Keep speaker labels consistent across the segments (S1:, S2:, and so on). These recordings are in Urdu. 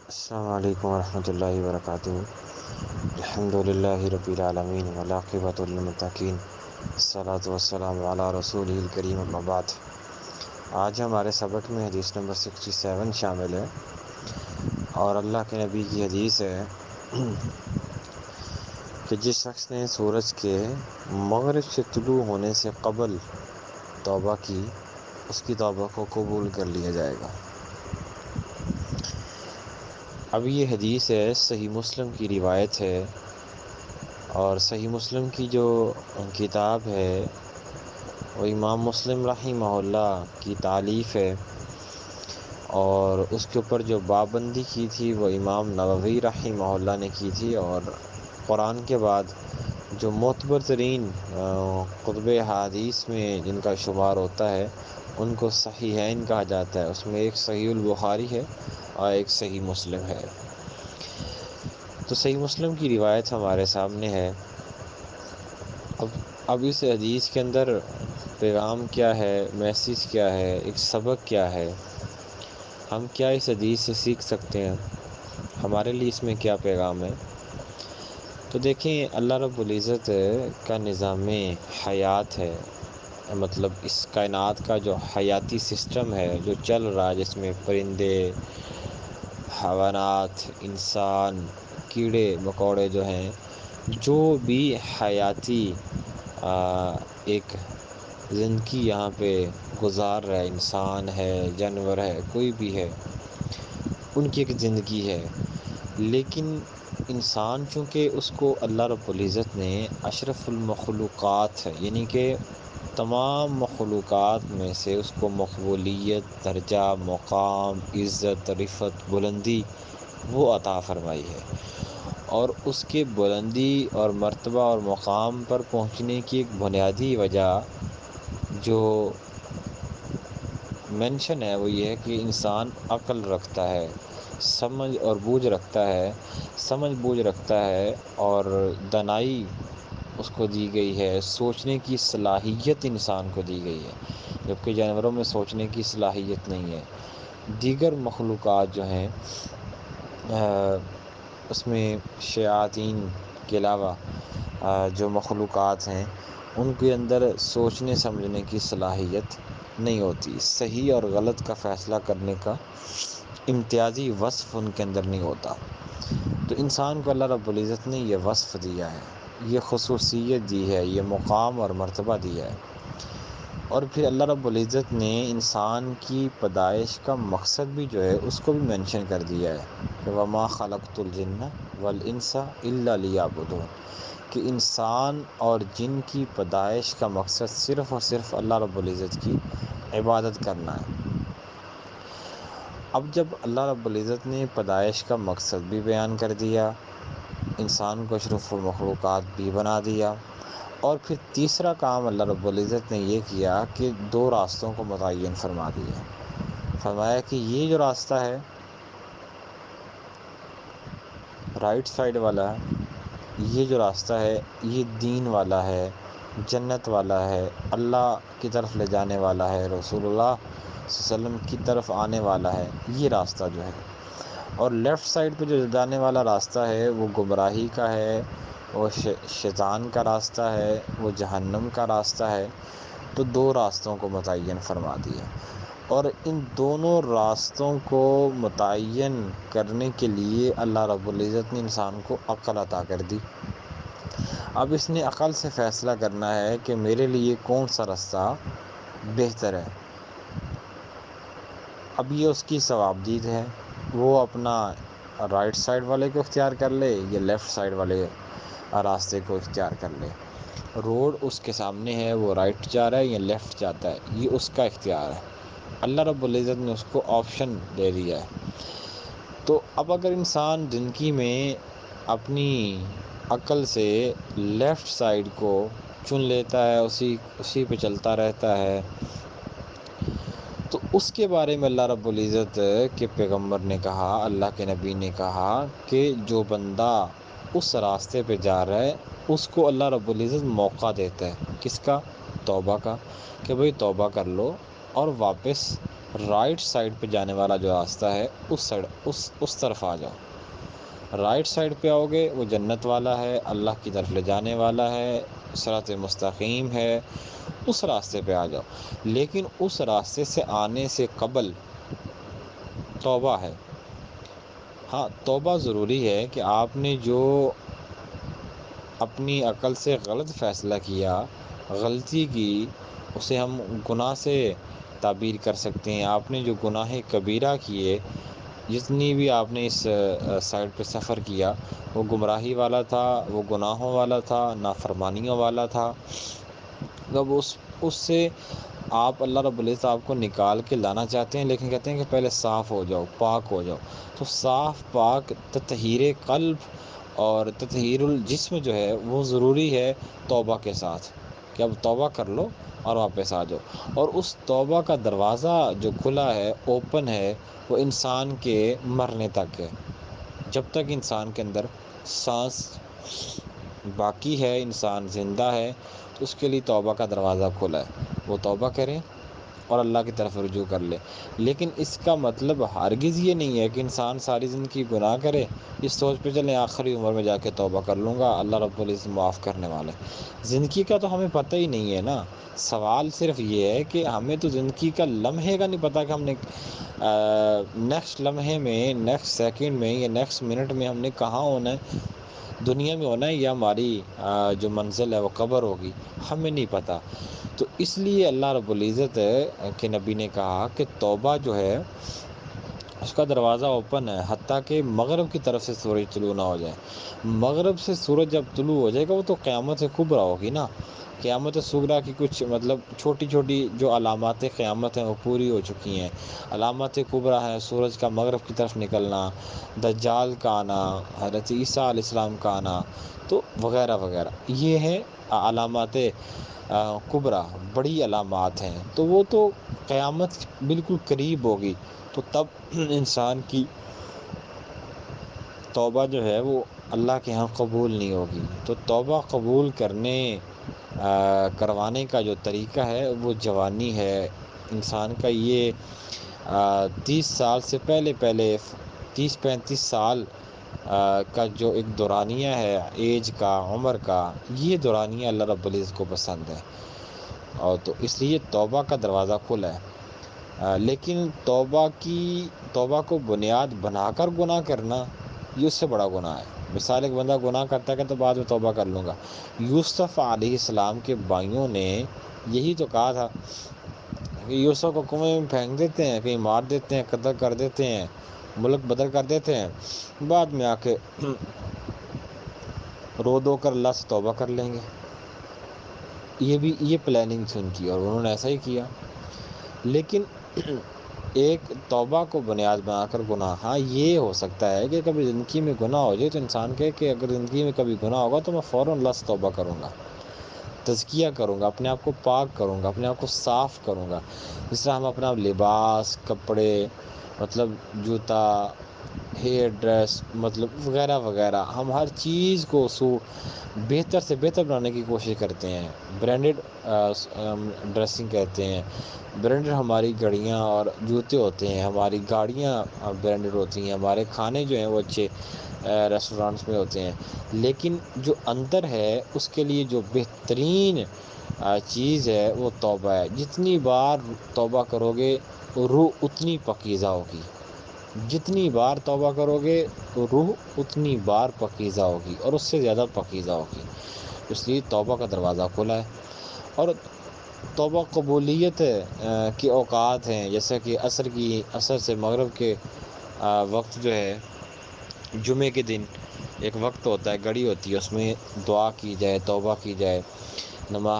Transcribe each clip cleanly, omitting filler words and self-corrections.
S1: السلام علیکم ورحمۃ اللہ وبرکاتہ۔ الحمد للہ رب العالمین والعاقبۃ للمتقین، الصلاۃ والسلام علی رسول الکریم، اما بعد۔ آج ہمارے سبق میں حدیث نمبر 67 شامل ہے، اور اللہ کے نبی کی حدیث ہے کہ جس شخص نے سورج کے مغرب سے طلوع ہونے سے قبل توبہ کی، اس کی توبہ کو قبول کر لیا جائے گا۔ اب یہ حدیث ہے، صحیح مسلم کی روایت ہے، اور صحیح مسلم کی جو کتاب ہے وہ امام مسلم رحمہ اللہ کی تالیف ہے، اور اس کے اوپر جو پابندی کی تھی وہ امام نووی رحمہ اللہ نے کی تھی، اور قرآن کے بعد جو معتبر ترین کتب حدیث میں جن کا شمار ہوتا ہے ان کو صحیحین کہا جاتا ہے۔ اس میں ایک صحیح البخاری ہے اور ایک صحیح مسلم ہے۔ تو صحیح مسلم کی روایت ہمارے سامنے ہے۔ اب اس حدیث کے اندر پیغام کیا ہے، میسیج کیا ہے، ایک سبق کیا ہے، ہم کیا اس حدیث سے سیکھ سکتے ہیں، ہمارے لیے اس میں کیا پیغام ہے؟ تو دیکھیں، اللہ رب العزت کا نظام حیات ہے، مطلب اس کائنات کا جو حیاتی سسٹم ہے جو چل رہا ہے، جس میں پرندے، حیوانات، انسان، کیڑے مکوڑے جو ہیں، جو بھی حیاتی ایک زندگی یہاں پہ گزار رہا ہے، انسان ہے، جانور ہے، کوئی بھی ہے، ان کی ایک زندگی ہے۔ لیکن انسان چونکہ اس کو اللہ رب العزت نے اشرف المخلوقات ہے، یعنی کہ تمام مخلوقات میں سے اس کو مقبولیت، درجہ، مقام، عزت، رفعت، بلندی وہ عطا فرمائی ہے، اور اس کے بلندی اور مرتبہ اور مقام پر پہنچنے کی ایک بنیادی وجہ جو مینشن ہے وہ یہ ہے کہ انسان عقل رکھتا ہے، سمجھ اور بوجھ رکھتا ہے، اور دانائی اس کو دی گئی ہے، سوچنے کی صلاحیت انسان کو دی گئی ہے، جبکہ جانوروں میں سوچنے کی صلاحیت نہیں ہے۔ دیگر مخلوقات جو ہیں اس میں شیاطین کے علاوہ جو مخلوقات ہیں ان کے اندر سوچنے سمجھنے کی صلاحیت نہیں ہوتی، صحیح اور غلط کا فیصلہ کرنے کا امتیازی وصف ان کے اندر نہیں ہوتا۔ تو انسان کو اللہ رب العزت نے یہ وصف دیا ہے، یہ خصوصیت دی ہے، یہ مقام اور مرتبہ دیا ہے، اور پھر اللہ رب العزت نے انسان کی پیدائش کا مقصد بھی جو ہے اس کو بھی مینشن کر دیا ہے کہ وَمَا خَلَقْتُ الْجِنَّ وَالْإِنسَ إِلَّا لِيَعْبُدُونِ، کہ انسان اور جن کی پیدائش کا مقصد صرف اور صرف اللہ رب العزت کی عبادت کرنا ہے۔ اب جب اللہ رب العزت نے پیدائش کا مقصد بھی بیان کر دیا، انسان کو اشرف المخلوقات بھی بنا دیا، اور پھر تیسرا کام اللہ رب العزت نے یہ کیا کہ دو راستوں کو متعین فرما دیا، فرمایا کہ یہ جو راستہ ہے رائٹ سائڈ والا، یہ جو راستہ ہے یہ دین والا ہے، جنت والا ہے، اللہ کی طرف لے جانے والا ہے، رسول اللہ صلی اللہ علیہ وسلم کی طرف آنے والا ہے، یہ راستہ جو ہے، اور لیفٹ سائڈ پہ جو جانے والا راستہ ہے وہ گمراہی کا ہے، وہ شیطان کا راستہ ہے، وہ جہنم کا راستہ ہے۔ تو دو راستوں کو متعین فرما دیا، اور ان دونوں راستوں کو متعین کرنے کے لیے اللہ رب العزت نے انسان کو عقل عطا کر دی۔ اب اس نے عقل سے فیصلہ کرنا ہے کہ میرے لیے کون سا راستہ بہتر ہے۔ اب یہ اس کی ثوابدید ہے، وہ اپنا رائٹ سائڈ والے کو اختیار کر لے یا لیفٹ سائڈ والے راستے کو اختیار کر لے۔ روڈ اس کے سامنے ہے، وہ رائٹ جا رہا ہے یا لیفٹ جاتا ہے، یہ اس کا اختیار ہے، اللہ رب العزت نے اس کو آپشن دے دیا ہے۔ تو اب اگر انسان زندگی میں اپنی عقل سے لیفٹ سائڈ کو چن لیتا ہے، اسی پہ چلتا رہتا ہے، تو اس کے بارے میں اللہ رب العزت کے پیغمبر نے کہا، اللہ کے نبی نے کہا کہ جو بندہ اس راستے پہ جا رہا ہے اس کو اللہ رب العزت موقع دیتا ہے، کس کا؟ توبہ کا، کہ بھئی توبہ کر لو اور واپس رائٹ سائڈ پہ جانے والا جو راستہ ہے اس طرف آ جاؤ. رائٹ سائڈ پہ آؤ گے وہ جنت والا ہے، اللہ کی طرف لے جانے والا ہے، صراط مستقیم ہے، اس راستے پہ آ جاؤ. لیکن اس راستے سے آنے سے قبل توبہ ہے. ہاں توبہ ضروری ہے کہ آپ نے جو اپنی عقل سے غلط فیصلہ کیا، غلطی کی، اسے ہم گناہ سے تعبیر کر سکتے ہیں. آپ نے جو گناہ کبیرہ کیے، جتنی بھی آپ نے اس سائڈ پہ سفر کیا، وہ گمراہی والا تھا، وہ گناہوں والا تھا، نافرمانیوں والا تھا. جب اس سے آپ اللہ رب العزت آپ کو نکال کے لانا چاہتے ہیں، لیکن کہتے ہیں کہ پہلے صاف ہو جاؤ، پاک ہو جاؤ. تو صاف پاک تطہیر قلب اور تطہیر الجسم جو ہے وہ ضروری ہے توبہ کے ساتھ، کہ اب توبہ کر لو اور واپس آ جاؤ. اور اس توبہ کا دروازہ جو کھلا ہے، اوپن ہے، وہ انسان کے مرنے تک ہے. جب تک انسان کے اندر سانس باقی ہے، انسان زندہ ہے، تو اس کے لیے توبہ کا دروازہ کھلا ہے. وہ توبہ کریں اور اللہ کی طرف رجوع کر لے. لیکن اس کا مطلب ہرگز یہ نہیں ہے کہ انسان ساری زندگی گناہ کرے، اس سوچ پہ چلیں آخری عمر میں جا کے توبہ کر لوں گا، اللہ رب العزت معاف کرنے والے. زندگی کا تو ہمیں پتہ ہی نہیں ہے نا. سوال صرف یہ ہے کہ ہمیں تو زندگی کا لمحے کا نہیں پتہ کہ ہم نے نیکسٹ لمحے میں، نیکسٹ سیکنڈ میں یا نیکسٹ منٹ میں ہم نے کہاں ہونا ہے، دنیا میں ہونا ہے یا ہماری جو منزل ہے وہ قبر ہوگی، ہمیں نہیں پتہ. تو اس لیے اللہ رب العزت کے نبی نے کہا کہ توبہ جو ہے اس کا دروازہ اوپن ہے، حتیٰ کہ مغرب کی طرف سے سورج طلوع نہ ہو جائے. مغرب سے سورج جب طلوع ہو جائے گا، وہ تو قیامت کبریٰ ہوگی نا. قیامت صغریٰ کی کچھ مطلب چھوٹی چھوٹی جو علامات قیامت ہیں وہ پوری ہو چکی ہیں. علامات کبریٰ ہیں سورج کا مغرب کی طرف نکلنا، دجال کا آنا، حضرت عیسیٰ علیہ السلام کا آنا، تو وغیرہ وغیرہ. یہ ہیں علامات کبریٰ، بڑی علامات ہیں. تو وہ تو قیامت بالکل قریب ہوگی، تو تب انسان کی توبہ جو ہے وہ اللہ کے ہاں قبول نہیں ہوگی. تو توبہ قبول کروانے کا جو طریقہ ہے وہ جوانی ہے. انسان کا یہ 30 سال سے پہلے 30-35 سال کا جو ایک دورانیہ ہے ایج کا، عمر کا، یہ دورانیہ اللہ رب العزت کو پسند ہے. اور تو اس لیے توبہ کا دروازہ کھلا ہے. لیکن توبہ کو بنیاد بنا کر گناہ کرنا، یہ اس سے بڑا گناہ ہے. مثال ایک بندہ گناہ کرتا ہے کہ تو بعد میں توبہ کر لوں گا. یوسف علیہ السلام کے بھائیوں نے یہی تو کہا تھا کہ یوسف کو کنویں میں پھینک دیتے ہیں، کہیں مار دیتے ہیں، قتل کر دیتے ہیں، ملک بدل کر دیتے ہیں، بعد میں آ کے رو دو کر اللہ سے توبہ کر لیں گے. یہ پلاننگ تھی ان کی، اور انہوں نے ایسا ہی کیا. لیکن ایک توبہ کو بنیاد بنا کر گناہ، ہاں یہ ہو سکتا ہے کہ کبھی زندگی میں گناہ ہو جائے تو انسان کہے کہ اگر زندگی میں کبھی گناہ ہوگا تو میں فوراً اللہ سے توبہ کروں گا، تزکیہ کروں گا، اپنے آپ کو پاک کروں گا، اپنے آپ کو صاف کروں گا. جس طرح ہم اپنا لباس، کپڑے، مطلب جوتا، ہیئر ڈریس، مطلب وغیرہ وغیرہ، ہم ہر چیز کو بہتر سے بہتر بنانے کی کوشش کرتے ہیں. برانڈڈ ڈریسنگ کہتے ہیں. برانڈڈ ہماری گھڑیاں اور جوتے ہوتے ہیں، ہماری گاڑیاں برانڈڈ ہوتی ہیں، ہمارے کھانے جو ہیں وہ اچھے ریسٹورانٹس میں ہوتے ہیں. لیکن جو اندر ہے اس کے لیے جو بہترین چیز ہے وہ توبہ ہے. جتنی بار توبہ کرو گے روح اتنی پاکیزہ ہوگی. جتنی بار توبہ کرو گے روح اتنی بار پاکیزہ ہوگی، اور اس سے زیادہ پاکیزہ ہوگی. اس لیے توبہ کا دروازہ کھلا ہے. اور توبہ قبولیت کے اوقات ہیں، جیسا کہ عصر سے مغرب کے وقت جو ہے، جمعے کے دن ایک وقت ہوتا ہے، گھڑی ہوتی ہے، اس میں دعا کی جائے، توبہ کی جائے.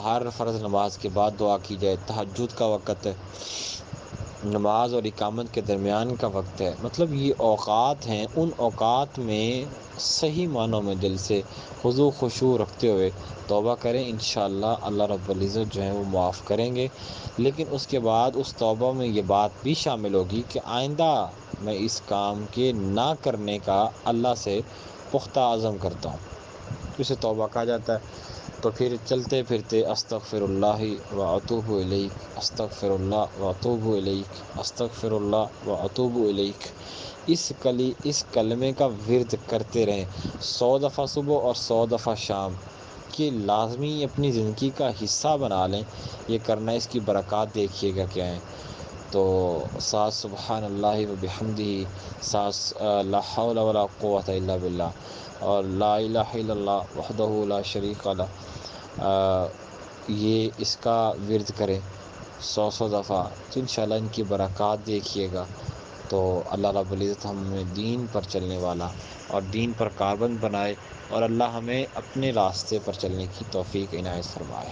S1: ہر فرض نماز کے بعد دعا کی جائے. تہجد کا وقت ہے، نماز اور اقامت کے درمیان کا وقت ہے. مطلب یہ اوقات ہیں، ان اوقات میں صحیح معنوں میں دل سے خضوع خشوع رکھتے ہوئے توبہ کریں. انشاءاللہ اللہ رب العزت جو ہے وہ معاف کریں گے. لیکن اس کے بعد اس توبہ میں یہ بات بھی شامل ہوگی کہ آئندہ میں اس کام کے نہ کرنے کا اللہ سے پختہ عزم کرتا ہوں. اسے توبہ کہا جاتا ہے. تو پھر چلتے پھرتے استغفر اللہ و اتوب الیک، استغفر اللہ و اتوب الیک، استغفر اللہ و اتوب الیک، اس کلمے کا ورد کرتے رہیں 100 دفعہ صبح اور 100 دفعہ شام، کہ لازمی اپنی زندگی کا حصہ بنا لیں۔ یہ کرنا، اس کی برکات دیکھیے گا کیا ہے۔ تو ساتھ سبحان اللہ و بحمدہ، ساتھ لا حول ولا قوۃ الا باللہ، اور لا الہ الا اللہ وحدہ لا شریک لہ، یہ اس کا ورد کریں 100 دفعہ، تو انشاءاللہ ان کی برکات دیکھیے گا۔ تو اللہ رب العزت ہمیں دین پر چلنے والا اور دین پر کاربند بنائے، اور اللہ ہمیں اپنے راستے پر چلنے کی توفیق عنایت فرمائے۔